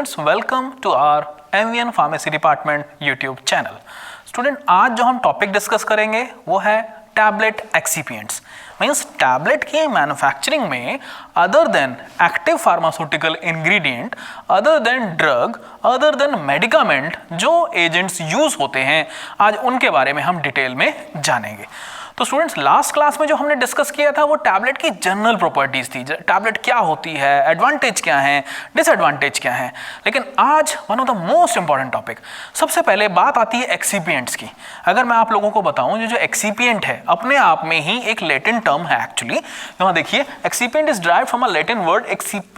students, welcome to our MVN Pharmacy Department YouTube channel. Student, आज जो हम topic discuss करेंगे वो है टैबलेट एक्सिपिएंट्स। मीन्स टैबलेट की मैन्युफैक्चरिंग में other than active pharmaceutical ingredient, other than drug, other than medicament जो agents use होते हैं, आज उनके बारे में हम डिटेल में जानेंगे। तो स्टूडेंट्स, लास्ट क्लास में जो हमने डिस्कस किया था वो टैबलेट की जनरल प्रॉपर्टीज थी, टैबलेट क्या होती है, एडवांटेज क्या है, डिसएडवांटेज क्या है। लेकिन आज one of the most important topic, सबसे पहले बात आती है एक्सिपिएंट्स की। अगर मैं आप लोगों को बताऊं, जो एक्सिपिएंट है अपने आप में ही एक लैटिन टर्म है एक्चुअली। यहाँ देखिए, excipient is derived from a Latin word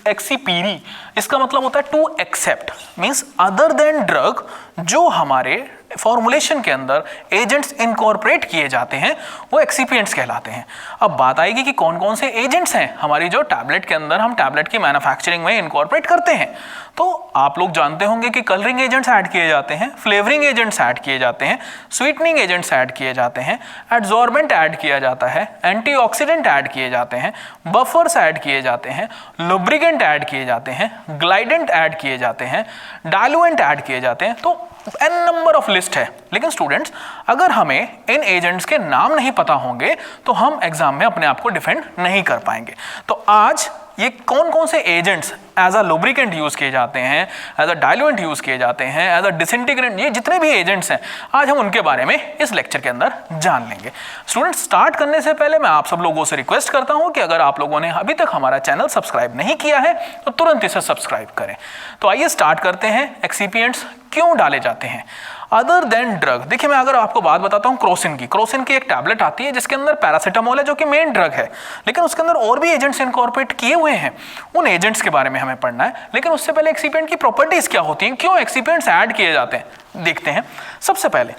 excipere. इसका मतलब होता है to accept, means other than drug जो हमारे फॉर्मुलेशन के अंदर एजेंट्स इनकॉर्पोरेट किए जाते हैं वो एक्सिपिएंट्स कहलाते हैं। अब बात आएगी कि कौन कौन से एजेंट्स हैं हमारी जो टैबलेट के अंदर हम टैबलेट की मैन्युफैक्चरिंग में इनकॉर्पोरेट करते हैं। तो आप लोग जानते होंगे कि कलरिंग एजेंट्स ऐड किए जाते हैं, फ्लेवरिंग एजेंट्स ऐड किए जाते हैं, स्वीटनिंग एजेंट्स ऐड किए जाते हैं, एड्सॉर्बेंट ऐड किया जाता है, एंटीऑक्सीडेंट ऐड किए जाते हैं, बफर्स ऐड किए जाते हैं, लुब्रिकेंट ऐड किए जाते हैं, ग्लाइडेंट ऐड किए जाते हैं, डाइल्यूएंट ऐड किए जाते हैं। तो n नंबर ऑफ लिस्ट है। लेकिन स्टूडेंट्स, अगर हमें इन एजेंट्स के नाम नहीं पता होंगे तो हम एग्जाम में अपने आप को डिफेंड नहीं कर पाएंगे। तो आज ये कौन कौन से agents as a lubricant use किए जाते हैं, एज अ डाइल्यूएंट यूज किए जाते हैं, एज अ डिसइंटीग्रेंट, ये जितने भी एजेंट्स हैं आज हम उनके बारे में इस लेक्चर के अंदर जान लेंगे। स्टूडेंट्स, स्टार्ट करने से पहले मैं आप सब लोगों से रिक्वेस्ट करता हूं कि अगर आप लोगों ने अभी तक हमारा चैनल सब्सक्राइब नहीं किया है तो तुरंत इसे सब्सक्राइब करें। तो आइए स्टार्ट करते हैं। एक्सिपिएंट्स क्यों डाले जाते हैं अदर देन ड्रग। देखिए, मैं अगर आपको बात बताता हूँ क्रोसिन की एक टैबलेट आती है जिसके अंदर पैरासीटामोल है जो कि मेन ड्रग है, लेकिन उसके अंदर और भी एजेंट्स इनकॉर्पोरेट किए हुए हैं। उन एजेंट्स के बारे में हमें पढ़ना है। लेकिन उससे पहले एक्सिपिएंट की प्रॉपर्टीज क्या होती हैं, क्यों एक्सिपिएंट्स ऐड किए जाते हैं, देखते हैं। सबसे पहले,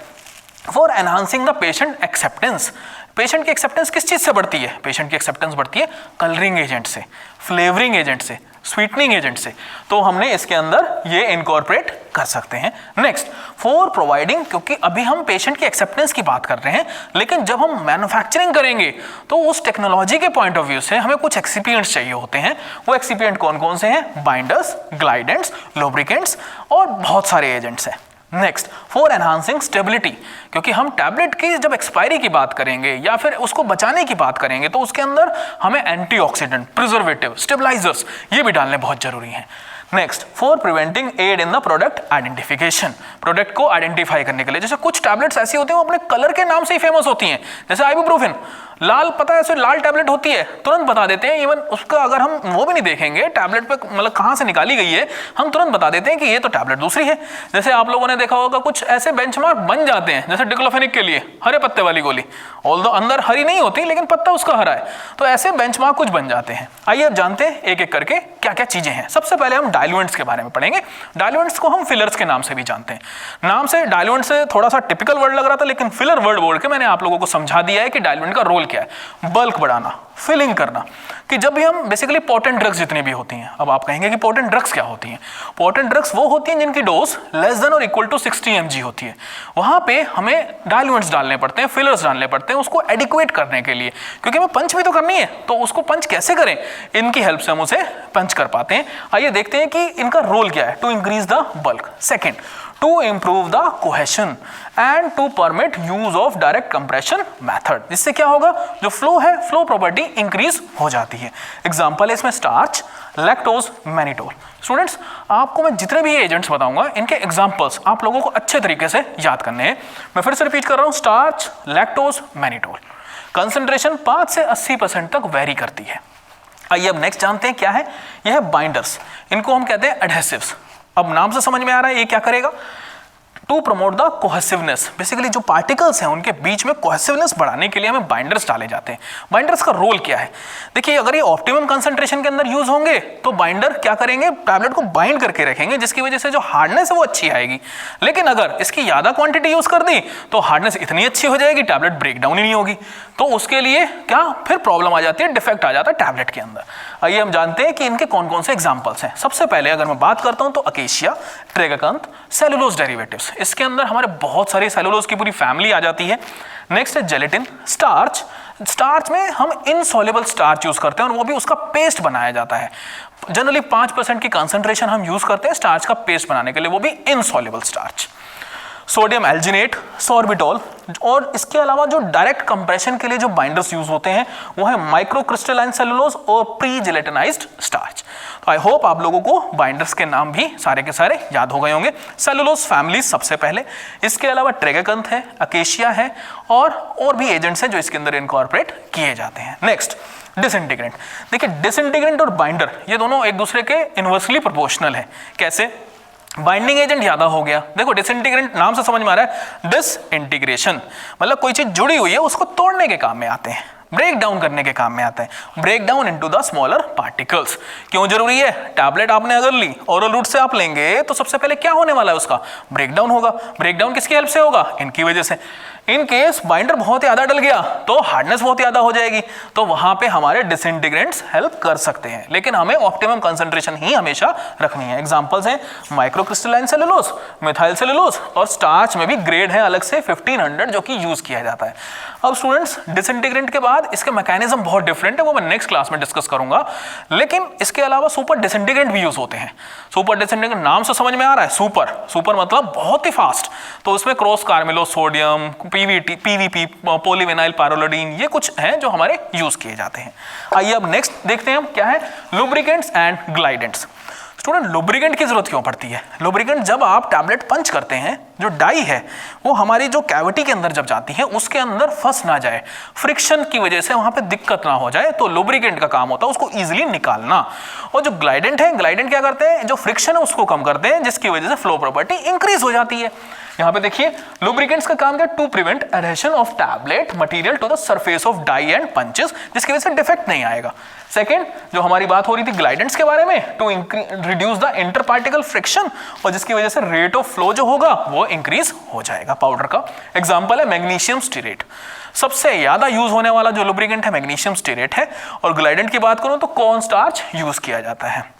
for enhancing the patient acceptance. Patient की एक्सेप्टेंस किस चीज से बढ़ती है? पेशेंट की एक्सेप्टेंस बढ़ती है कलरिंग एजेंट से, फ्लेवरिंग एजेंट से, स्वीटनिंग एजेंट से। तो हमने इसके अंदर ये इनकॉर्पोरेट कर सकते हैं। नेक्स्ट, फॉर प्रोवाइडिंग, क्योंकि अभी हम पेशेंट की एक्सेप्टेंस की बात कर रहे हैं, लेकिन जब हम मैन्युफैक्चरिंग करेंगे तो उस टेक्नोलॉजी के पॉइंट ऑफ व्यू से हमें कुछ एक्सिपिएंट्स चाहिए होते हैं। वो एक्सिपिएंट कौन कौन से हैं? बाइंडर्स, ग्लाइडेंट्स, लुब्रिकेंट्स और बहुत सारे एजेंट्स हैं। नेक्स्ट, फॉर एनहांसिंग स्टेबिलिटी, क्योंकि हम टैबलेट की जब एक्सपायरी की बात करेंगे या फिर उसको बचाने की बात करेंगे तो उसके अंदर हमें एंटीऑक्सीडेंट, प्रिजर्वेटिव, स्टेबलाइजर्स ये भी डालने बहुत जरूरी हैं। Next, for preventing aid in the product identification, product को आइडेंटिफाई करने के लिए। जैसे कुछ टैबलेट्स ऐसी होती हैं वो अपने कलर के नाम से ही फेमस होती हैं, जैसे आइबुप्रोफेन, लाल, पता है ऐसे लाल टैबलेट होती है, तुरंत बता देते हैं। इवन उसका अगर हम वो भी नहीं देखेंगे टैबलेट पे मतलब कहाँ से निकाली गई है, हम तुरंत बता देते हैं कि ये तो टैबलेट दूसरी है। जैसे आप लोगों ने देखा होगा कुछ ऐसे बेंचमार्क बन जाते हैं, जैसे डिक्लोफेनिक के लिए हरे पत्ते वाली गोली, ऑल्दो अंदर हरी नहीं होती लेकिन पत्ता उसका हरा है, तो ऐसे बेंचमार्क कुछ बन जाते हैं। आइए अब जानते हैं एक एक करके क्या क्या चीजें हैं। सबसे पहले हम डाइल्यूएंट्स के बारे में पढ़ेंगे। डाइल्यूएंट्स को हम फिलर्स के नाम से भी जानते हैं। नाम से डाइल्यूएंट से थोड़ा सा टिपिकल वर्ड लग रहा था, लेकिन फिलर वर्ड बोल के मैंने आप लोगों को समझा दिया है कि डाइल्यूएंट का रोल क्या है। बल्क बढ़ाना, फिलिंग करना, कि जब भी हम बेसिकली पोटेंट ड्रग्स जितनी भी होती हैं, अब आप कहेंगे कि पोटेंट ड्रग्स क्या होती हैं? पोटेंट ड्रग्स वो होती हैं जिनकी डोज लेस देन और इक्वल टू 60 mg होती है। वहां पे हमें डाइल्यूएंट्स डालने पड़ते हैं, फिलर्स डालने पड़ते हैं उसको एडिक्वेट करने के लिए, क्योंकि हमें पंच भी तो करनी है। तो उसको पंच कैसे करें, इनकी हेल्प से हम उसे पंच कर पाते हैं। आइए देखते हैं कि इनका रोल क्या है। To increase the bulk. Second, to improve the cohesion and to permit use of direct compression method. इससे क्या होगा, जो फ्लो है, फ्लो प्रॉपर्टी इंक्रीज हो जाती है। एग्जांपल है इसमें स्टार्च, लैक्टोज, मैनिटोल। स्टूडेंट्स, आपको मैं जितने भी एजेंट्स बताऊंगा इनके एग्जांपल्स आप लोगों को अच्छे तरीके से याद करने हैं। मैं फिर से रिपीट कर रहा हूं, स्टार्च, लैक्टोज, मैनिटोल। कंसंट्रेशन 5 से 80% तक वेरी करती है। आइए अब नेक्स्ट जानते हैं क्या है। यह है बाइंडर्स, इनको हम कहते हैं एडहेसिव्स। अब नाम से समझ में आ रहा है ये क्या करेगा, to promote the cohesiveness. Basically जो पार्टिकल्स हैं उनके बीच में कोहेसिवनेस बढ़ाने के लिए हमें बाइंडर्स डाले जाते हैं। बाइंडर्स का रोल क्या है? देखिए, अगर ये ऑप्टिमम कंसंट्रेशन के अंदर यूज होंगे तो बाइंडर क्या करेंगे, टैबलेट को बाइंड करके रखेंगे, जिसकी वजह से जो हार्डनेस है वो अच्छी आएगी। लेकिन अगर इसकी ज्यादा क्वांटिटी यूज कर दी तो हार्डनेस इतनी अच्छी हो जाएगी टैबलेट ब्रेक डाउन ही नहीं होगी। तो उसके लिए क्या फिर प्रॉब्लम आ जाती है, डिफेक्ट आ जाता है टैबलेट के अंदर। आइए हम जानते हैं कि इनके कौन कौन से एग्जाम्पल्स हैं। सबसे पहले अगर मैं बात करता हूं तो अकेशिया, ट्रेगाकंथ, सेलुलोज डेरिवेटिव्स, इसके अंदर हमारे बहुत सारी सेलुलोज की पूरी फैमिली आ जाती है। नेक्स्ट है जेलेटिन। स्टार्च, स्टार्च में हम इनसॉल्युबल स्टार्च यूज करते हैं और वो भी उसका पेस्ट बनाया जाता है। जनरली 5% की कंसंट्रेशन हम यूज करते हैं स्टार्च का पेस्ट बनाने के लिए, वो भी insoluble starch. Sodium alginate, sorbitol, और इसके अलावा जो डायरेक्ट कंप्रेशन के लिए जो बाइंडर्स यूज होते हैं वो है माइक्रोक्रिस्टलाइन सेलुलोज और प्री जेलेटिनाइज्ड स्टार्च। तो आई होप आप लोगों को बाइंडर्स के नाम भी सारे के सारे याद हो गए होंगे। सेलुलोज फैमिली सबसे पहले, इसके अलावा ट्रेगेकंथ है, अकेशिया है और भी एजेंट्स हैं जो इसके अंदर इनकॉर्पोरेट किए जाते हैं। Next disintegrant. देखिए डिसइंटीग्रेंट और बाइंडर ये दोनों एक दूसरे के इनवर्सली प्रोपोर्शनल है। कैसे? बाइंडिंग एजेंट ज्यादा हो गया, देखो डिसइंटीग्रेंट नाम से समझ में आ रहा है, डिसइंटीग्रेशन मतलब कोई चीज जुड़ी हुई है उसको तोड़ने के काम में आते हैं, ब्रेक डाउन करने के काम में आता है, break down into the smaller particles. क्यों जरूरी है? टैबलेट आपने अगर ली, ओरल रूट से आप लेंगे तो सबसे पहले क्या होने वाला है, उसका ब्रेक डाउन होगा। ब्रेक डाउन किसकी हेल्प से होगा? इनकी वजह से। इन केस बाइंडर बहुत ज्यादा डल गया तो हार्डनेस बहुत ज्यादा हो जाएगी, तो वहां पे हमारे डिसइंटीग्रेंट्स हेल्प कर सकते हैं, लेकिन हमें ऑप्टिमम कंसंट्रेशन ही हमेशा रखनी है। एग्जांपल्स हैं माइक्रोक्रिस्टलाइन सेलुलोज, मिथाइल सेलुलोज, और स्टार्च में भी ग्रेड है अलग से 1500 जो कि यूज किया जाता है। अब स्टूडेंट्स डिसइंटीग्रेंट के बाद इसके मैकेनिज्म बहुत डिफरेंट है, वो मैं नेक्स्ट क्लास में डिस्कस करूंगा, लेकिन इसके अलावा सुपर डिसइंटीग्रेंट भी यूज होते हैं। सुपर डिसइंटीग्रेंट नाम से समझ में आ रहा है, सुपर, सुपर मतलब बहुत ही फास्ट, तो उसमें croscarmellose sodium, PVT, PVP, polyvinyl pyrrolidone, ये कुछ हैं जो हमारे यूज किए जाते हैं। आइए अब नेक्स्ट देखते हैं हम क्या है, लुब्रिकेंट्स एंड ग्लाइडेंट्स। स्टूडेंट लुब्रिकेंट की जरूरत क्यों पड़ती है? लुब्रिकेंट जब आप टैबलेट पंच करते हैं, जो डाई है वो हमारी जो कैविटी के अंदर जब जाती है उसके अंदर फंस ना जाए, फ्रिक्शन की वजह से वहां पे दिक्कत ना हो जाए, तो लुब्रिकेंट का काम होता है उसको इजीली निकालना। और जो ग्लाइडेंट है, ग्लाइडेंट क्या करते हैं, जो फ्रिक्शन है उसको कम करते हैं, जिसकी वजह से फ्लो प्रॉपर्टी इंक्रीज हो जाती है। यहाँ पे देखिए लुब्रिकेंट्स का काम क्या, to prevent adhesion of tablet material to the surface of die and punches, जिसकी वजह से डिफेक्ट नहीं आएगा। सेकेंड, जो हमारी बात हो रही थी ग्लाइडेंट्स के बारे में, to reduce the inter particle friction, और जिसकी वजह से रेट ऑफ फ्लो जो होगा वो इंक्रीज हो जाएगा पाउडर का। एग्जांपल है मैग्नीशियम स्टीरेट, सबसे ज्यादा यूज होने वाला जो लुब्रिकेंट है मैग्नीशियम स्टीरेट है। और ग्लाइडेंट की बात करूं तो कॉर्न स्टार्च यूज किया जाता है।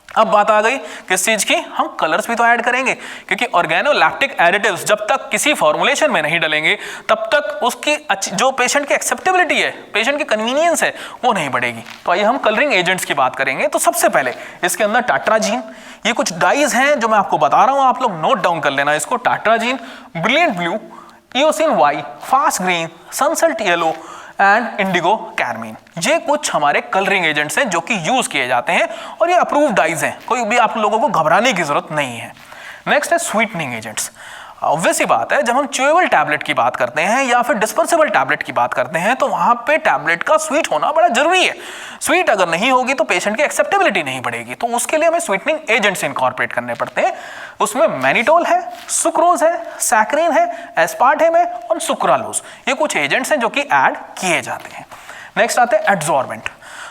अब बात आ गई किस चीज की, हम कलर्स भी तो ऐड करेंगे, क्योंकि ऑर्गेनोलैक्टिक एडिटिव्स जब तक किसी फॉर्मुलेशन में नहीं डलेंगे तब तक उसकी जो पेशेंट की एक्सेप्टेबिलिटी है, पेशेंट की कन्वीनियंस है, वो नहीं बढ़ेगी। तो आइए हम कलरिंग एजेंट्स की बात करेंगे। तो सबसे पहले इसके अंदर टाट्राजीन, ये कुछ डाइज हैं जो मैं आपको बता रहा हूं, आप लोग नोट डाउन कर लेना इसको। Tartrazine, brilliant blue, eosin Y, fast green, sunset yellow and indigo carmine, ये कुछ हमारे कलरिंग एजेंट्स हैं जो कि यूज किए जाते हैं और ये अप्रूव्ड डाइज हैं, कोई भी आप लोगों को घबराने की जरूरत नहीं है। नेक्स्ट है स्वीटनिंग एजेंट्स। ऑब्वियस ही बात है, जब हम च्यूएबल टैबलेट की बात करते हैं या फिर डिस्पर्सिबल टैबलेट की बात करते हैं तो वहां पे टैबलेट का स्वीट होना बड़ा जरूरी है। स्वीट अगर नहीं होगी तो पेशेंट की एक्सेप्टेबिलिटी नहीं बढ़ेगी, तो उसके लिए हमें स्वीटनिंग एजेंट्स इनकॉर्पोरेट करने पड़ते हैं। उसमें मैनिटोल है, सुक्रोज है, सैकरीन है, एस्पार्टेम है और सुक्रालोज, ये कुछ एजेंट्स हैं जो कि ऐड किए जाते हैं। नेक्स्ट आते हैं एड्सॉर्बेंट।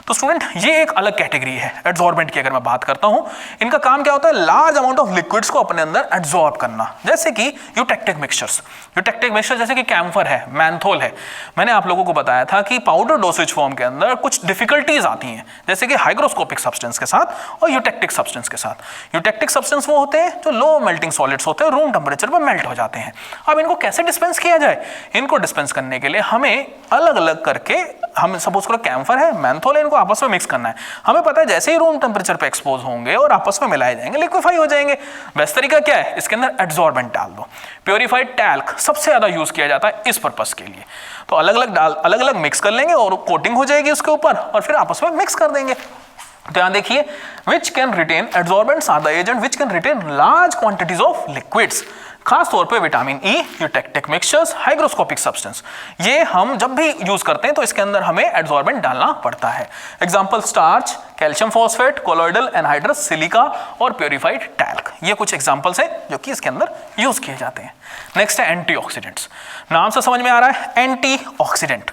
तो स्टूडेंट ये एक अलग कैटेगरी है एड्सॉर्बेंट की। अगर मैं बात करता हूं, इनका काम क्या होता है, लार्ज अमाउंट ऑफ लिक्विड्स को अपने अंदर एड्सॉर्ब करना, जैसे कि यूटेक्टिक मिक्सचर्स। यूटेक्टिक मिक्सचर जैसे कि कैम्फर है, मैंथोल है। मैंने आप लोगों को बताया था कि पाउडर डोसेज फॉर्म के अंदर कुछ डिफिकल्टीज आती हैं, जैसे कि हाइग्रोस्कोपिक सब्सटेंस के साथ और यूटेक्टिक सब्सटेंस के साथ। यूटेक्टिक सब्सटेंस वो होते हैं जो लो मेल्टिंग सॉलिड्स होते हैं, रूम टेम्परेचर पर मेल्ट हो जाते हैं। अब इनको कैसे डिस्पेंस किया जाए? इनको डिस्पेंस करने के लिए हमें अलग अलग करके, हम सपोज करो कैम्फर है, मैंथोल है, इनको आपस में मिक्स करना है। हमें पता है जैसे ही रूम टेम्परेचर पे एक्सपोज होंगे और आपस में मिलाए जाएंगे, लिक्विफाई हो जाएंगे। बेस्ट तरीका क्या है, इसके अंदर एड्सॉर्बेंट डाल दो। प्योरीफाइड टैल्क सबसे ज्यादा यूज किया जाता है इस पर्पस के लिए। तो अलग अलग मिक्स कर लेंगे और कोटिंग हो जाएगी उसके ऊपर और फिर आपस में मिक्स कर देंगे। तो यहां देखिए, which can retain, adsorbents are the agent which can retain large quantities of liquids, खास तौर पे vitamin E, eutectic mixtures, hygroscopic substance. ये हम जब भी यूज करते हैं तो इसके अंदर हमें एड्सॉर्बेंट डालना पड़ता है। Example starch, calcium phosphate, colloidal anhydrous, silica और प्योरीफाइड टैल्क, ये कुछ एग्जांपल्स हैं जो कि इसके अंदर यूज किए जाते हैं। नेक्स्ट है एंटीऑक्सीडेंट्स। नाम से समझ में आ रहा है, एंटीऑक्सीडेंट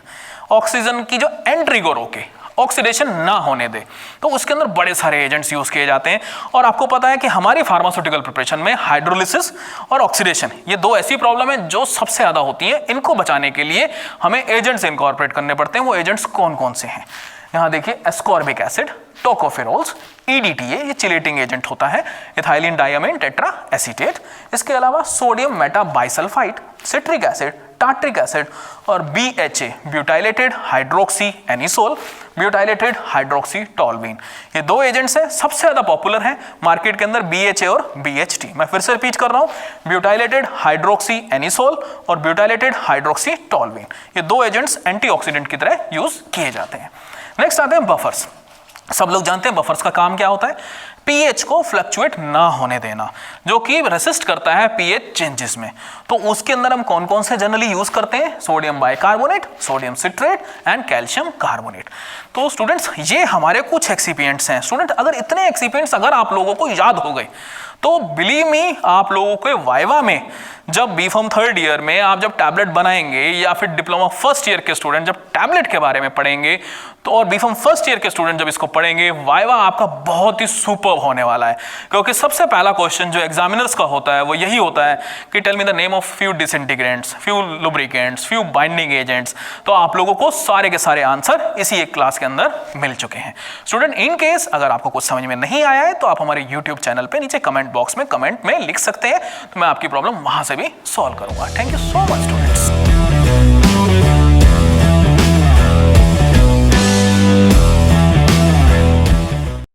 ऑक्सीजन की जो एंट्री को रोके, ऑक्सीडेशन ना होने दे, तो उसके अंदर बड़े सारे एजेंट्स यूज किए जाते हैं। और आपको पता है कि हमारी फार्मास्यूटिकल प्रिपरेशन में हाइड्रोलिसिस और ऑक्सीडेशन, ये दो ऐसी प्रॉब्लम है जो सबसे ज्यादा होती है। इनको बचाने के लिए हमें एजेंट्स इनकॉर्पोरेट करने पड़ते हैं। वो एजेंट्स कौन कौन से हैं? यहाँ देखिए एस्कॉर्बिक एसिड, टोकोफेरोल्स, EDTA ये चिलेटिंग एजेंट होता है, इथाइलिन डायमीन टेट्रा एसीटेट। इसके अलावा sodium meta bisulphide, citric acid, tartaric acid और BHA butylated hydroxy anisole, butylated hydroxy toluene, ये 2 एजेंट्स हैं, सबसे ज़्यादा पॉपुलर हैं मार्केट के अंदर BHA और BHT। मैं फिर से रिपीट कर रहा हूँ, ब्यूटाइलेटेड हाइड्रोक्सी एनिसोल और ब्यूटाइलेटेड हाइड्रोक्सी टॉल्वीन, ये 2 एजेंट्स एंटीऑक्सीडेंट की तरह यूज किए जाते हैं। नेक्स्ट आते हैं बफर्स। सब लोग जानते हैं बफर्स का काम क्या होता है, पीएच को फ्लक्चुएट ना होने देना, जो कि रेसिस्ट करता है पीएच चेंजेस में। तो उसके अंदर हम कौन कौन से जनरली यूज करते हैं, sodium bicarbonate, sodium citrate and calcium carbonate. तो स्टूडेंट्स ये हमारे कुछ एक्सिपिएंट्स हैं। स्टूडेंट अगर इतने एक्सिपिएंट्स अगर आप लोगों को याद हो गए तो बिलीव मी आप लोगों के वाइवा में जब बीफॉर्म 3rd ईयर में आप जब टैबलेट बनाएंगे या फिर डिप्लोमा 1st ईयर के स्टूडेंट जब टैबलेट के बारे में पढ़ेंगे तो और बीफॉर्म 1st ईयर के स्टूडेंट जब इसको पढ़ेंगे, वाइवा आपका बहुत ही सुपर्ब होने वाला है। क्योंकि सबसे पहला क्वेश्चन जो एग्जामिनर्स का होता है वो यही होता है कि tell me the name of few disintegrants, few lubricants, few binding agents. तो आप लोगों को सारे के सारे आंसर इसी एक क्लास के अंदर मिल चुके हैं। स्टूडेंट इन केस अगर आपको कुछ समझ में नहीं आया है तो आप हमारे यूट्यूब चैनल पे नीचे कमेंट बॉक्स में कमेंट में लिख सकते हैं, तो मैं आपकी प्रॉब्लम वहां से भी सॉल्व करूंगा। Thank you so much students.